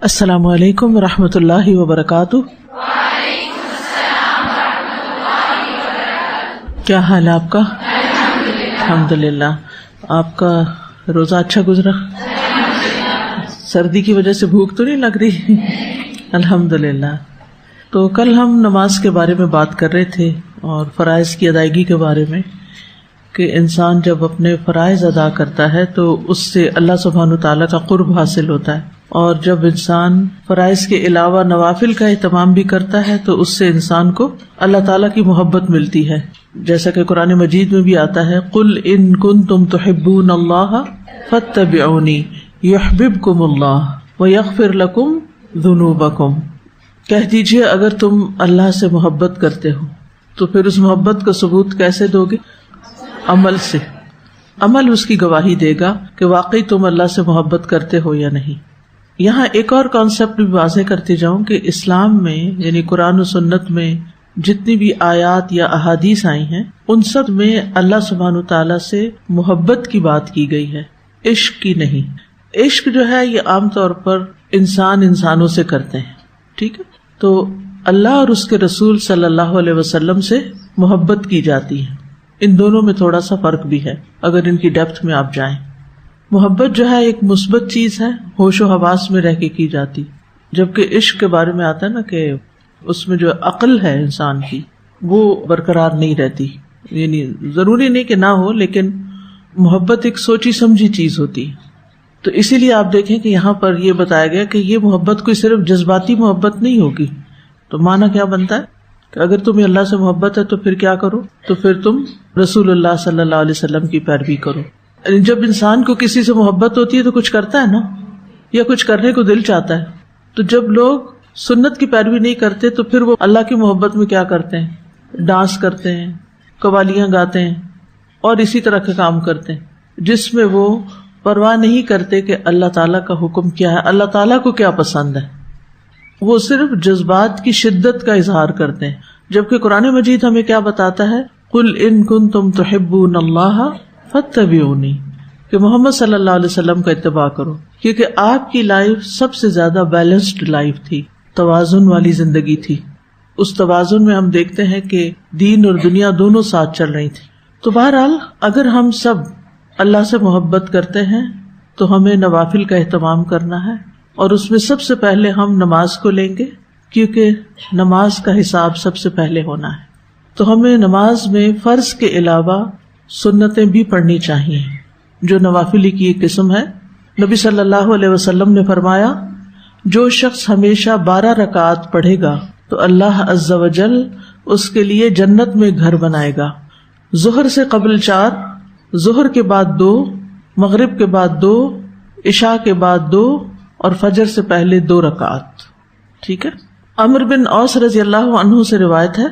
السلام علیکم ورحمۃ اللہ وبرکاتہ۔ کیا حال ہے آپ کا؟ الحمدللہ۔ آپ کا روزہ اچھا گزرا؟ سردی کی وجہ سے بھوک تو نہیں لگ رہی؟ الحمدللہ۔ تو کل ہم نماز کے بارے میں بات کر رہے تھے اور فرائض کی ادائیگی کے بارے میں کہ انسان جب اپنے فرائض ادا کرتا ہے تو اس سے اللہ سبحانہ تعالیٰ کا قرب حاصل ہوتا ہے، اور جب انسان فرائض کے علاوہ نوافل کا اہتمام بھی کرتا ہے تو اس سے انسان کو اللہ تعالیٰ کی محبت ملتی ہے، جیسا کہ قرآن مجید میں بھی آتا ہے قُلْ إِن كُنتُمْ تُحِبُّونَ اللَّهَ فَاتَّبِعُونِي يُحْبِبْكُمُ اللَّهُ وَيَغْفِرْ لَكُمْ ذُنُوبَكُمْ۔ کہہ دیجئے اگر تم اللہ سے محبت کرتے ہو تو پھر اس محبت کا ثبوت کیسے دو گے؟ عمل سے۔ عمل اس کی گواہی دے گا کہ واقعی تم اللہ سے محبت کرتے ہو یا نہیں۔ یہاں ایک اور کانسیپٹ بھی واضح کرتی جاؤں کہ اسلام میں یعنی قرآن و سنت میں جتنی بھی آیات یا احادیث آئی ہیں ان سب میں اللہ سبحانہ تعالیٰ سے محبت کی بات کی گئی ہے، عشق کی نہیں۔ عشق جو ہے یہ عام طور پر انسانوں سے کرتے ہیں، ٹھیک ہے؟ تو اللہ اور اس کے رسول صلی اللہ علیہ وسلم سے محبت کی جاتی ہے۔ ان دونوں میں تھوڑا سا فرق بھی ہے اگر ان کی ڈیپتھ میں آپ جائیں۔ محبت جو ہے ایک مثبت چیز ہے، ہوش و حواس میں رہ کے کی جاتی، جبکہ عشق کے بارے میں آتا ہے نا کہ اس میں جو عقل ہے انسان کی وہ برقرار نہیں رہتی، یعنی ضروری نہیں کہ نہ ہو لیکن محبت ایک سوچی سمجھی چیز ہوتی ہے۔ تو اسی لیے آپ دیکھیں کہ یہاں پر یہ بتایا گیا کہ یہ محبت کوئی صرف جذباتی محبت نہیں ہوگی۔ تو معنی کیا بنتا ہے کہ اگر تمہیں اللہ سے محبت ہے تو پھر کیا کرو؟ تو پھر تم رسول اللہ صلی اللہ علیہ وسلم کی پیروی کرو۔ جب انسان کو کسی سے محبت ہوتی ہے تو کچھ کرتا ہے نا، یا کچھ کرنے کو دل چاہتا ہے۔ تو جب لوگ سنت کی پیروی نہیں کرتے تو پھر وہ اللہ کی محبت میں کیا کرتے ہیں؟ ڈانس کرتے ہیں، قوالیاں گاتے ہیں اور اسی طرح کے کام کرتے ہیں، جس میں وہ پرواہ نہیں کرتے کہ اللہ تعالیٰ کا حکم کیا ہے، اللہ تعالیٰ کو کیا پسند ہے۔ وہ صرف جذبات کی شدت کا اظہار کرتے ہیں، جبکہ قرآن مجید ہمیں کیا بتاتا ہے؟ قُلْ إِن كُنتُمْ تُحِبُّونَ اللَّهَ فَاتَّبِعُونِي، کہ محمد صلی اللہ علیہ وسلم کا اتباع کرو، کیونکہ آپ کی لائف سب سے زیادہ بیلنسڈ لائف تھی، توازن والی زندگی تھی۔ اس توازن میں ہم دیکھتے ہیں کہ دین اور دنیا دونوں ساتھ چل رہی تھی۔ تو بہرحال اگر ہم سب اللہ سے محبت کرتے ہیں تو ہمیں نوافل کا اہتمام کرنا ہے، اور اس میں سب سے پہلے ہم نماز کو لیں گے، کیونکہ نماز کا حساب سب سے پہلے ہونا ہے۔ تو ہمیں نماز میں فرض کے علاوہ سنتیں بھی پڑھنی چاہیے، جو نوافل کی ایک قسم ہے۔ نبی صلی اللہ علیہ وسلم نے فرمایا جو شخص ہمیشہ 12 رکعات پڑھے گا تو اللہ عز و جل اس کے لیے جنت میں گھر بنائے گا۔ ظہر سے قبل 4، ظہر کے بعد 2، مغرب کے بعد 2، عشاء کے بعد 2 اور فجر سے پہلے 2 رکعات، ٹھیک ہے؟ عمرو بن عوص رضی اللہ عنہ سے روایت ہے،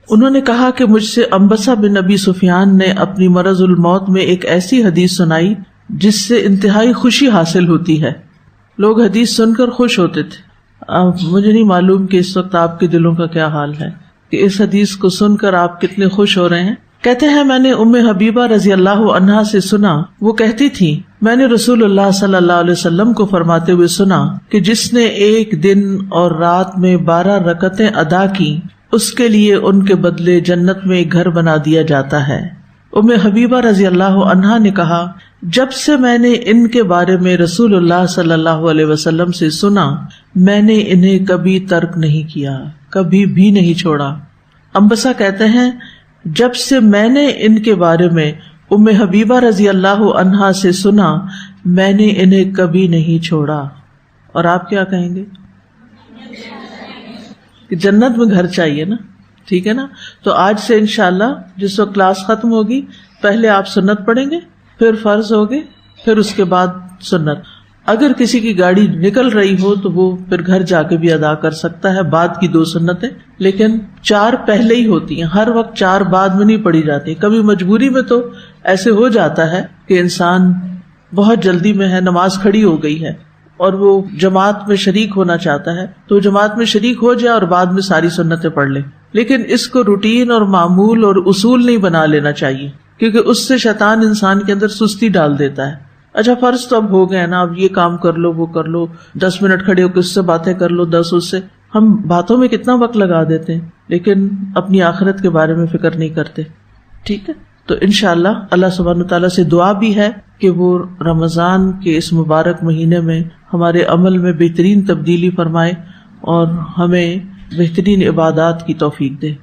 انہوں نے کہا کہ مجھ سے انبسہ بن ابی سفیان نے اپنی مرض الموت میں ایک ایسی حدیث سنائی جس سے انتہائی خوشی حاصل ہوتی ہے۔ لوگ حدیث سن کر خوش ہوتے تھے۔ مجھے نہیں معلوم کہ اس وقت آپ کے دلوں کا کیا حال ہے، کہ اس حدیث کو سن کر آپ کتنے خوش ہو رہے ہیں۔ کہتے ہیں میں نے ام حبیبہ رضی اللہ عنہا سے سنا، وہ کہتی تھی میں نے رسول اللہ صلی اللہ علیہ وسلم کو فرماتے ہوئے سنا کہ جس نے ایک دن اور رات میں 12 رکعتیں ادا کی اس کے لیے ان کے بدلے جنت میں ایک گھر بنا دیا جاتا ہے۔ ام حبیبہ رضی اللہ عنہا نے کہا جب سے میں نے ان کے بارے میں رسول اللہ صلی اللہ علیہ وسلم سے سنا میں نے انہیں کبھی ترک نہیں کیا، کبھی بھی نہیں چھوڑا۔ انبسہ کہتے ہیں جب سے میں نے ان کے بارے میں ام حبیبہ رضی اللہ عنہا سے سنا میں نے انہیں کبھی نہیں چھوڑا۔ اور آپ کیا کہیں گے؟ کہ جنت میں گھر چاہیے نا، ٹھیک ہے نا؟ تو آج سے انشاءاللہ جس وقت کلاس ختم ہوگی پہلے آپ سنت پڑھیں گے، پھر فرض ہوگے، پھر اس کے بعد سنت۔ اگر کسی کی گاڑی نکل رہی ہو تو وہ پھر گھر جا کے بھی ادا کر سکتا ہے بعد کی 2 سنتیں، لیکن 4 پہلے ہی ہوتی ہیں، ہر وقت 4 بعد میں نہیں پڑھی جاتی۔ کبھی مجبوری میں تو ایسے ہو جاتا ہے کہ انسان بہت جلدی میں ہے، نماز کھڑی ہو گئی ہے اور وہ جماعت میں شریک ہونا چاہتا ہے تو جماعت میں شریک ہو جائے اور بعد میں ساری سنتیں پڑھ لے، لیکن اس کو روٹین اور معمول اور اصول نہیں بنا لینا چاہیے، کیونکہ اس سے شیطان انسان کے اندر سستی ڈال دیتا ہے۔ اچھا فرض تو اب ہو گئے نا، اب یہ کام کر لو وہ کر لو، 10 منٹ کھڑے ہو کے اس سے باتیں کر لو، 10 اس سے. ہم باتوں میں کتنا وقت لگا دیتے ہیں لیکن اپنی آخرت کے بارے میں فکر نہیں کرتے. ٹھیک ہے، تو انشاءاللہ اللہ سبحانہ تعالیٰ سے دعا بھی ہے کہ وہ رمضان کے اس مبارک مہینے میں ہمارے عمل میں بہترین تبدیلی فرمائے اور ہمیں بہترین عبادات کی توفیق دے.